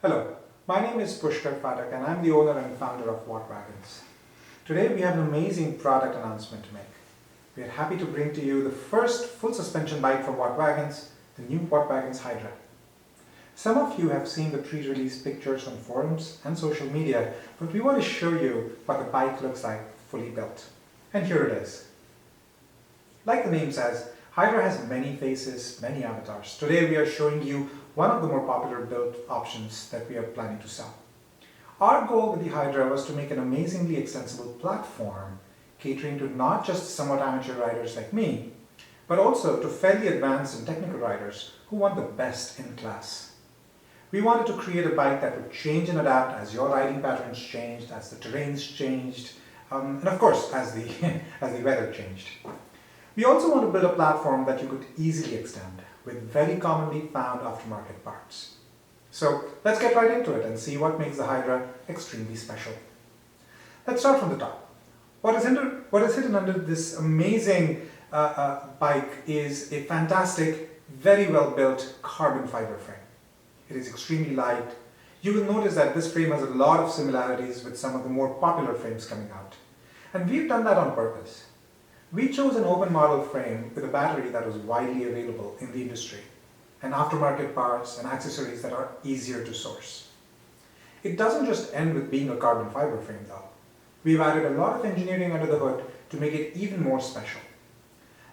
Hello, my name is Pushkar Phatak and I'm the owner and founder of Wagons. Today we have an amazing product announcement to make. We are happy to bring to you the first full suspension bike from Wagons, the new Wagons Hydra. Some of you have seen the pre-release pictures on forums and social media, but we want to show you what the bike looks like fully built. And here it is. Like the name says, Hydra has many faces, many avatars. Today we are showing you one of the more popular build options that we are planning to sell. Our goal with the Hydra was to make an amazingly extensible platform catering to not just somewhat amateur riders like me, but also to fairly advanced and technical riders who want the best in class. We wanted to create a bike that would change and adapt as your riding patterns changed, as the terrains changed, and of course as the, as the weather changed. We also want to build a platform that you could easily extend with very commonly found aftermarket parts. So let's get right into it and see what makes the Hydra extremely special. Let's start from the top. What is hidden under this amazing bike is a fantastic, very well built carbon fiber frame. It is extremely light. You will notice that this frame has a lot of similarities with some of the more popular frames coming out. And we've done that on purpose. We chose an open model frame with a battery that was widely available in the industry, and aftermarket parts and accessories that are easier to source. It doesn't just end with being a carbon fiber frame though. We've added a lot of engineering under the hood to make it even more special.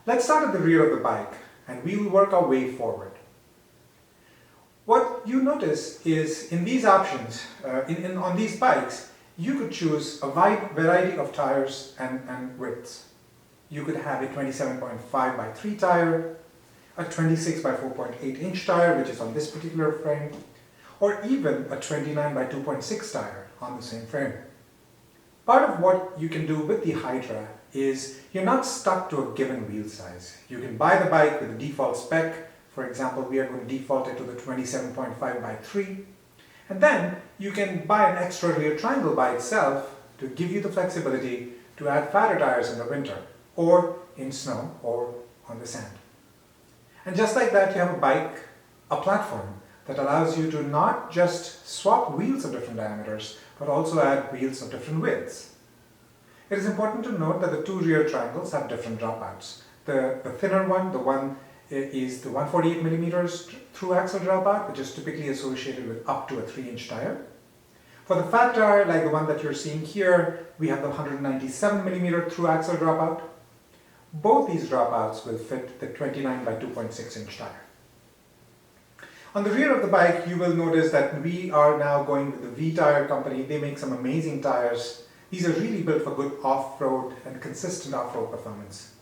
Let's start at the rear of the bike and we will work our way forward. What you notice is in these options, on these bikes, you could choose a wide variety of tires and widths. You could have a 27.5 by 3 tire, a 26 by 4.8 inch tire, which is on this particular frame, or even a 29 by 2.6 tire on the same frame. Part of what you can do with the Hydra is you're not stuck to a given wheel size. You can buy the bike with the default spec. For example, we are going to default it to the 27.5 by 3. And then you can buy an extra rear triangle by itself to give you the flexibility to add fatter tires in the winter, or in snow, or on the sand. And just like that, you have a bike, a platform, that allows you to not just swap wheels of different diameters, but also add wheels of different widths. It is important to note that the two rear triangles have different dropouts. The thinner one, the one is the 148 millimeters through axle dropout, which is typically associated with up to a 3-inch tire. For the fat tire, like the one that you're seeing here, we have the 197 millimeter through axle dropout. Both these dropouts will fit the 29 by 2.6 inch tire. On the rear of the bike, you will notice that we are now going with the V Tire company. They make some amazing tires. These are really built for good off-road and consistent off-road performance.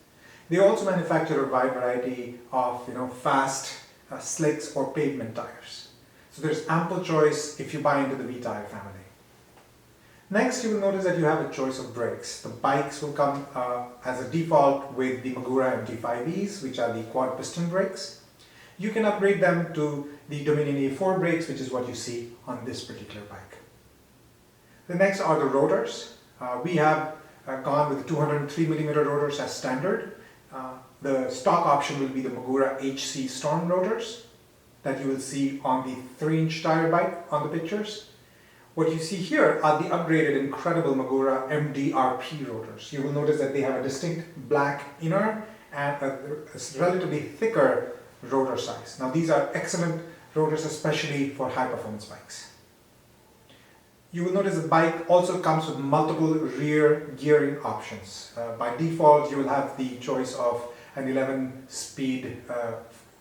They also manufacture a wide variety of fast slicks or pavement tires. So there's ample choice if you buy into the V Tire family. Next, you will notice that you have a choice of brakes. The bikes will come as a default with the Magura MT5Es, which are the quad piston brakes. You can upgrade them to the Dominion A4 brakes, which is what you see on this particular bike. The next are the rotors. We have gone with the 203mm rotors as standard. The stock option will be the Magura HC Storm rotors that you will see on the 3-inch tire bike on the pictures. What you see here are the upgraded incredible Magura MDRP rotors. You will notice that they have a distinct black inner and a relatively thicker rotor size. Now these are excellent rotors, especially for high performance bikes. You will notice the bike also comes with multiple rear gearing options. By default, you will have the choice of an 11-speed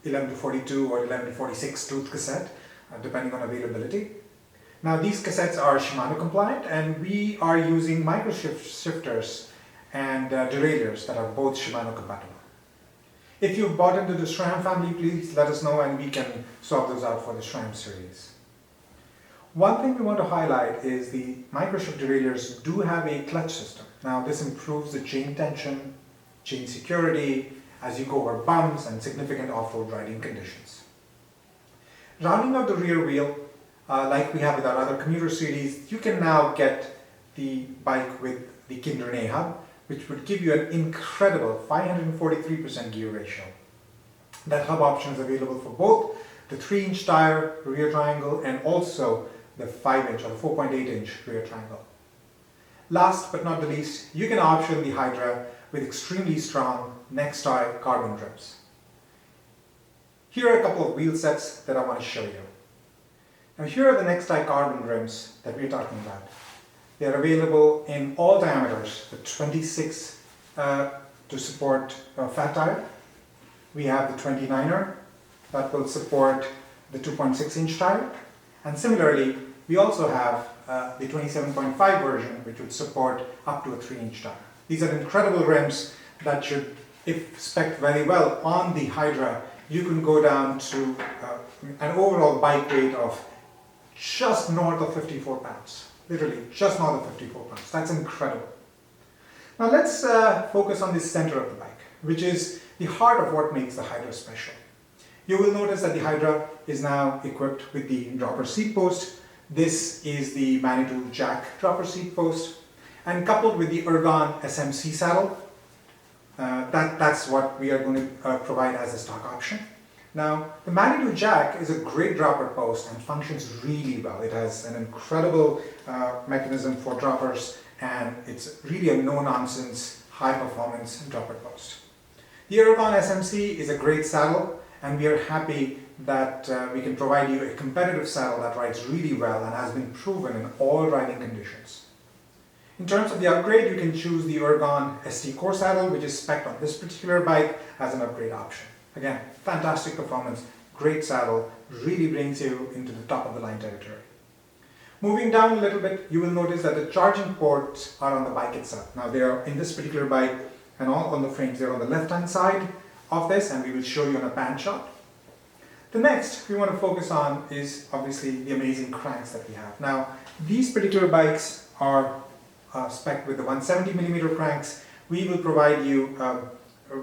11 to 42 or 11 to 46 tooth cassette, depending on availability. Now these cassettes are Shimano compliant, and we are using micro shifters and derailleurs that are both Shimano compatible. If you've bought into the SRAM family, please let us know and we can swap those out for the SRAM series. One thing we want to highlight is the microshift derailleurs do have a clutch system. Now this improves the chain tension, chain security as you go over bumps and significant off-road riding conditions. Rounding out the rear wheel, like we have with our other commuter series, you can now get the bike with the Kinder hub, which would give you an incredible 543% gear ratio. That hub option is available for both the 3-inch tire rear triangle and also the 5-inch or the 4.8-inch rear triangle. Last but not the least, you can option the Hydra with extremely strong next tie carbon rims. Here are a couple of wheel sets that I want to show you. Now here are the next tie carbon rims that we're talking about. They are available in all diameters, the 26 to support a fat tire. We have the 29er that will support the 2.6-inch tire. And similarly, we also have the 27.5 version, which would support up to a 3-inch tire. These are incredible rims that should, if spec'd very well on the Hydra, you can go down to an overall bike weight of just north of 54 pounds. Literally, just north of 54 pounds. That's incredible. Now let's focus on the center of the bike, which is the heart of what makes the Hydra special. You will notice that the Hydra is now equipped with the dropper seat post. This is the Manitou Jack dropper seat post, and coupled with the Archon SMC saddle, that's what we are going to provide as a stock option. Now, the Manitou Jack is a great dropper post and functions really well. It has an incredible mechanism for droppers, and it's really a no-nonsense, high-performance dropper post. The Archon SMC is a great saddle, and we are happy that we can provide you a competitive saddle that rides really well and has been proven in all riding conditions. In terms of the upgrade, you can choose the Archon ST Core saddle, which is spec'd on this particular bike as an upgrade option. Again, fantastic performance, great saddle, really brings you into the top of the line territory. Moving down a little bit, you will notice that the charging ports are on the bike itself. Now they are in this particular bike and all on the frames, they're on the left-hand side of this, and we will show you on a pan shot. The next we want to focus on is obviously the amazing cranks that we have. Now, these particular bikes are spec'd with the 170mm cranks. We will provide you,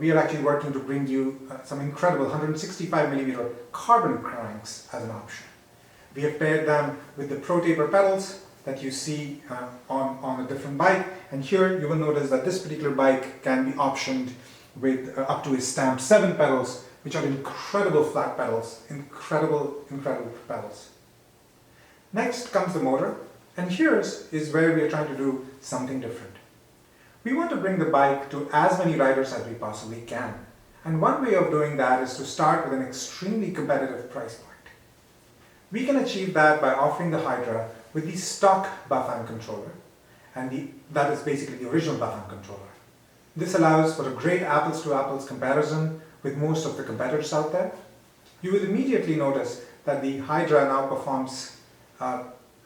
we are actually working to bring you some incredible 165mm carbon cranks as an option. We have paired them with the Pro Taper pedals that you see on a different bike, and here you will notice that this particular bike can be optioned with up to a stamped 7 pedals, which are incredible flat pedals, incredible pedals. Next comes the motor, and here's is where we are trying to do something different. We want to bring the bike to as many riders as we possibly can, and one way of doing that is to start with an extremely competitive price point. We can achieve that by offering the Hydra with the stock buff-arm controller, and that is basically the original buff-arm controller. This allows for a great apples-to-apples comparison with most of the competitors out there. You will immediately notice that the Hydra now performs,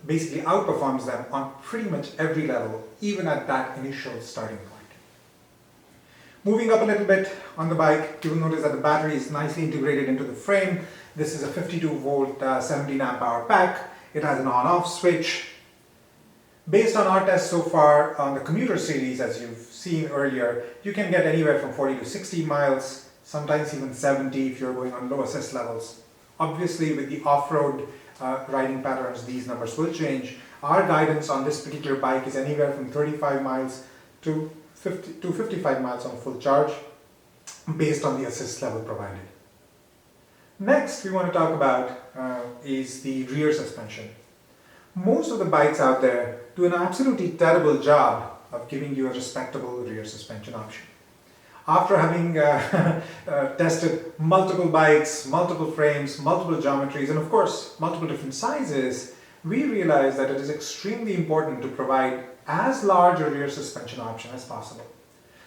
basically outperforms them on pretty much every level, even at that initial starting point. Moving up a little bit on the bike, you will notice that the battery is nicely integrated into the frame. This is a 52-volt 17 amp hour pack. It has an on-off switch. Based on our tests so far on the commuter series, as you've seen earlier, you can get anywhere from 40 to 60 miles, sometimes even 70 if you're going on low assist levels. Obviously, with the off-road riding patterns, these numbers will change. Our guidance on this particular bike is anywhere from 35 miles to 55 miles on full charge, based on the assist level provided. Next, we want to talk about is the rear suspension. Most of the bikes out there do an absolutely terrible job of giving you a respectable rear suspension option. After having tested multiple bikes, multiple frames, multiple geometries, and of course multiple different sizes, we realized that it is extremely important to provide as large a rear suspension option as possible.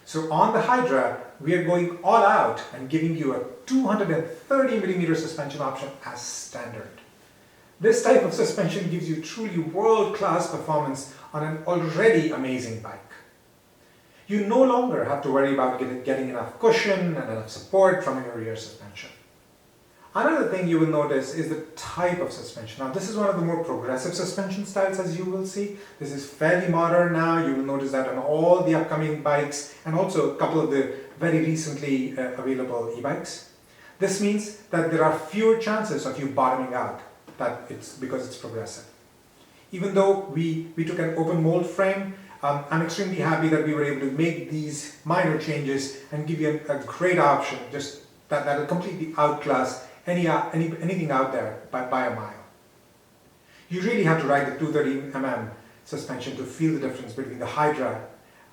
So on the Hydra, we are going all out and giving you a 230mm suspension option as standard. This type of suspension gives you truly world-class performance on an already amazing bike. You no longer have to worry about getting enough cushion and enough support from your rear suspension. Another thing you will notice is the type of suspension. Now, this is one of the more progressive suspension styles, as you will see. This is fairly modern now. You will notice that on all the upcoming bikes and also a couple of the very recently available e-bikes. This means that there are fewer chances of you bottoming out, because it's progressive. Even though we took an open mold frame, I'm extremely happy that we were able to make these minor changes and give you a great option, just that will completely outclass anything out there by a mile. You really have to ride the 230 mm suspension to feel the difference between the Hydra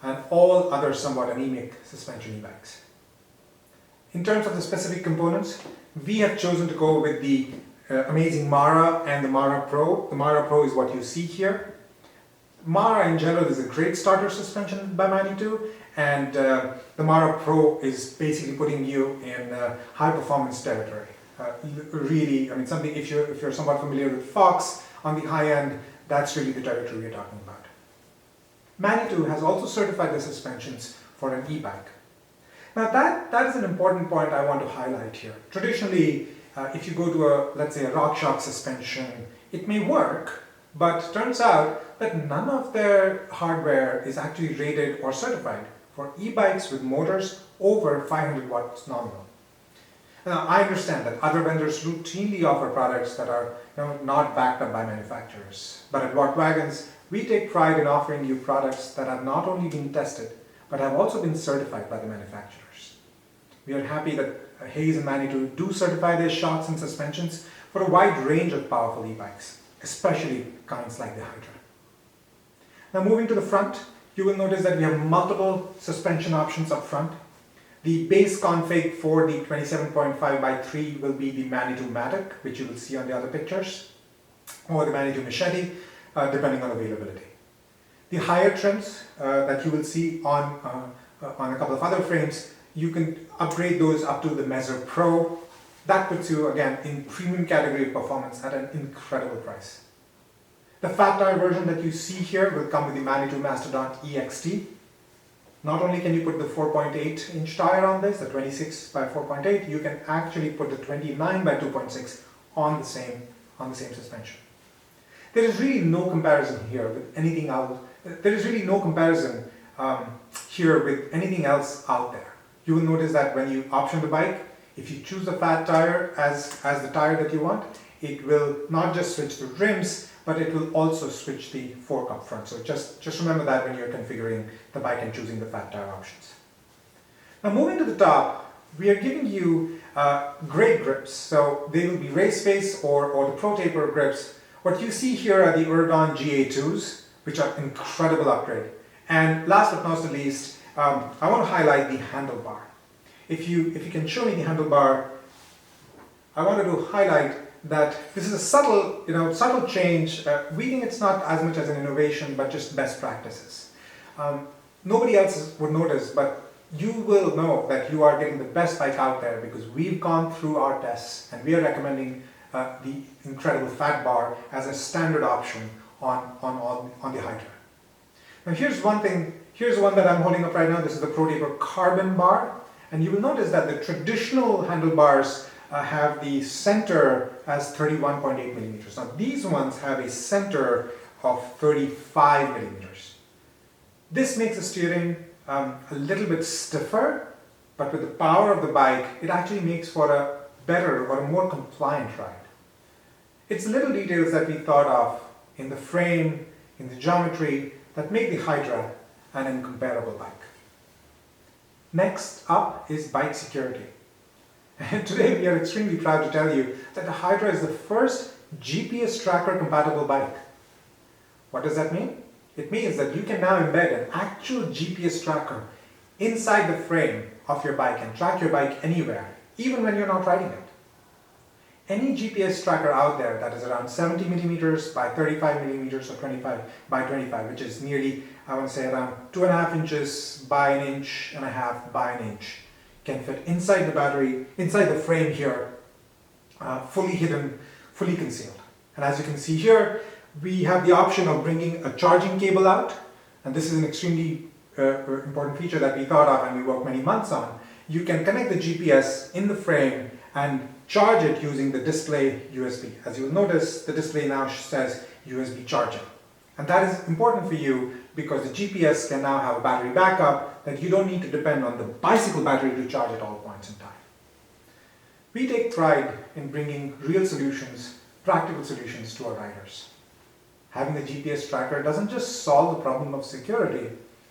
and all other somewhat anemic suspension e-bikes. In terms of the specific components, we have chosen to go with the amazing Mara and the Mara Pro. The Mara Pro is what you see here. Mara in general is a great starter suspension by Manitou, and the Mara Pro is basically putting you in high performance territory. Really, I mean, something if you're somewhat familiar with Fox on the high end, that's really the territory we're talking about. Manitou has also certified the suspensions for an e-bike. Now that is an important point I want to highlight here. Traditionally, if you go to let's say a RockShox suspension, it may work, but turns out that none of their hardware is actually rated or certified for e-bikes with motors over 500 watts nominal. Now, I understand that other vendors routinely offer products that are not backed up by manufacturers. But at Wagons, we take pride in offering you products that have not only been tested, but have also been certified by the manufacturers. We are happy that Hayes and Manitou do certify their shocks and suspensions for a wide range of powerful e-bikes, especially kinds like the Hydra. Now moving to the front, you will notice that we have multiple suspension options up front. The base config for the 27.5x3 will be the Manitou Matic, which you will see on the other pictures, or the Manitou Machete, depending on availability. The higher trims that you will see on a couple of other frames, you can upgrade those up to the Mezzer Pro. That puts you, again, in premium category of performance at an incredible price. The fat tire version that you see here will come with the Manitou Mastodon EXT. Not only can you put the 4.8 inch tire on this, the 26 by 4.8, you can actually put the 29 by 2.6 on the same suspension. There is really no comparison here with anything else. There is really no comparison here with anything else out there. You will notice that when you option the bike, if you choose the fat tire as the tire that you want, it will not just switch the rims, but it will also switch the fork up front. So just remember that when you're configuring the bike and choosing the fat tire options. Now moving to the top, we are giving you great grips. So they will be race face or the Pro Taper grips. What you see here are the Urdon GA2s, which are incredible upgrade. And last but not least, I want to highlight the handlebar. If you can show me the handlebar, I wanted to highlight that this is a subtle change. We think it's not as much as an innovation, but just best practices. Nobody else would notice, but you will know that you are getting the best bike out there because we've gone through our tests and we are recommending the incredible fat bar as a standard option on the Hydra. Now here's one that I'm holding up right now. This is the Pro Taper Carbon bar, and you will notice that the traditional handlebars have the center as 31.8 millimeters. Now these ones have a center of 35 millimeters. This makes the steering a little bit stiffer, but with the power of the bike, it actually makes for a better or a more compliant ride. It's little details that we thought of in the frame, in the geometry, that make the Hydra an incomparable bike. Next up is bike security. And today we are extremely proud to tell you that the Hydra is the first GPS tracker compatible bike. What does that mean? It means that you can now embed an actual GPS tracker inside the frame of your bike and track your bike anywhere, even when you're not riding it. Any GPS tracker out there that is around 70 millimeters by 35 millimeters or 25 by 25, which is nearly, I want to say, around 2.5 inches by 1.5 inches by 1 inch, can fit inside the battery, inside the frame here, fully hidden, fully concealed. And as you can see here, we have the option of bringing a charging cable out, and this is an extremely important feature that we thought of and we worked many months on. You can connect the GPS in the frame and charge it using the display USB. As you will notice, the display now says USB charging. And that is important for you because the GPS can now have a battery backup that you don't need to depend on the bicycle battery to charge at all points in time. We take pride in bringing real solutions, practical solutions to our riders. Having the GPS tracker doesn't just solve the problem of security,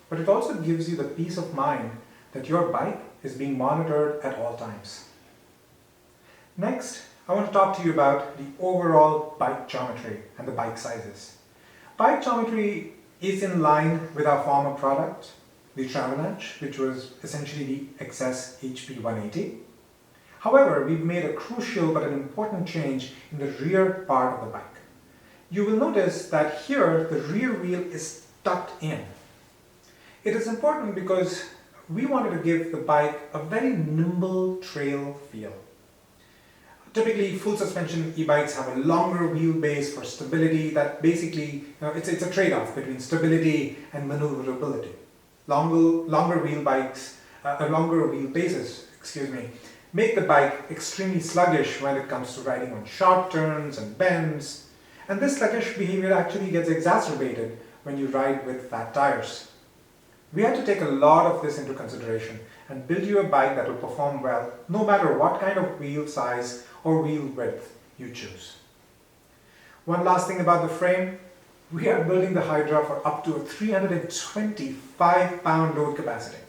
but it also gives you the peace of mind that your bike is being monitored at all times. Next, I want to talk to you about the overall bike geometry and the bike sizes. Bike geometry is in line with our former product, the Travelnatch, which was essentially the XS HP 180. However, we've made a crucial but an important change in the rear part of the bike. You will notice that here the rear wheel is tucked in. It is important because we wanted to give the bike a very nimble trail feel. Typically, full suspension e-bikes have a longer wheelbase for stability. That basically, it's a trade-off between stability and maneuverability. Longer wheelbases, make the bike extremely sluggish when it comes to riding on sharp turns and bends. And this sluggish behavior actually gets exacerbated when you ride with fat tires. We had to take a lot of this into consideration and build you a bike that will perform well no matter what kind of wheel size or wheel width you choose. One last thing about the frame, we are building the Hydra for up to a 325-pound load capacity.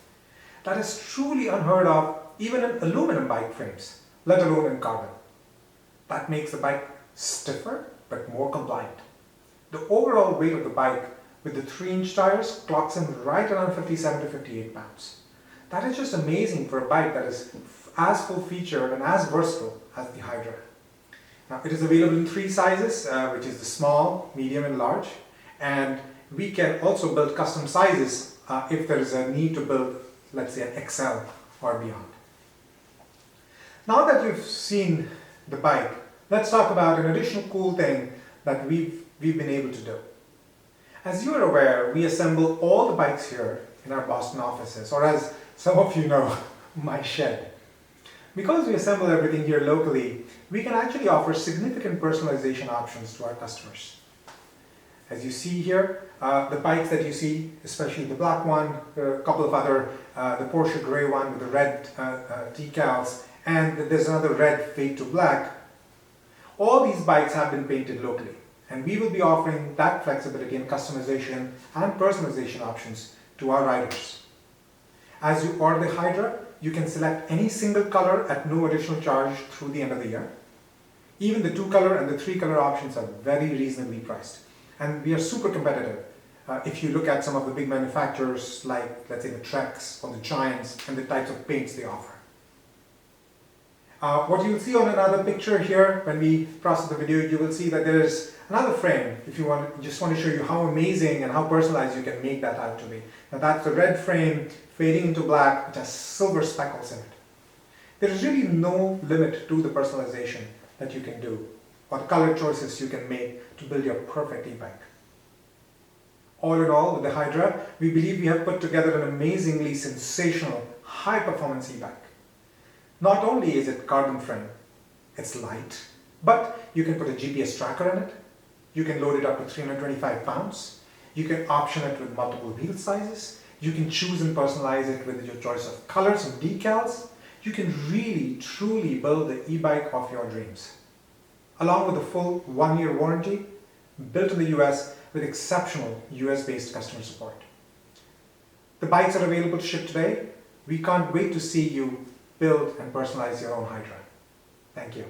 That is truly unheard of even in aluminum bike frames, let alone in carbon. That makes the bike stiffer but more compliant. The overall weight of the bike with the 3-inch tires clocks in right around 57 to 58 pounds. That is just amazing for a bike that is as full-featured and as versatile as the Hydra. Now, it is available in 3 sizes, which is the small, medium and large, and we can also build custom sizes if there is a need to build, let's say, an XL or beyond. Now that you've seen the bike, let's talk about an additional cool thing that we've been able to do. As you are aware, we assemble all the bikes here in our Boston offices, or as some of you know, my shed. Because we assemble everything here locally, we can actually offer significant personalization options to our customers. As you see here, the bikes that you see, especially the black one, a couple of other, the Porsche grey one with the red decals, and there's another red fade to black. All these bikes have been painted locally, and we will be offering that flexibility and customization and personalization options to our riders. As you order the Hydra, you can select any single color at no additional charge through the end of the year. Even the 2-color and the 3-color options are very reasonably priced. And we are super competitive if you look at some of the big manufacturers like, let's say, the Treks or the Giants and the types of paints they offer. What you will see on another picture here, when we process the video, you will see that there is another frame. If you just want to show you how amazing and how personalized you can make that out to be. Now that's the red frame fading into black, which has silver speckles in it. There is really no limit to the personalization that you can do, or the color choices you can make to build your perfect e-bike. All in all, with the Hydra, we believe we have put together an amazingly sensational, high-performance e-bike. Not only is it carbon frame, it's light, but you can put a GPS tracker in it, you can load it up to 325 pounds, you can option it with multiple wheel sizes, you can choose and personalize it with your choice of colors and decals. You can really, truly build the e-bike of your dreams. Along with a full 1-year warranty, built in the US with exceptional US-based customer support. The bikes are available to ship today. We can't wait to see you build and personalize your own Hydra. Thank you.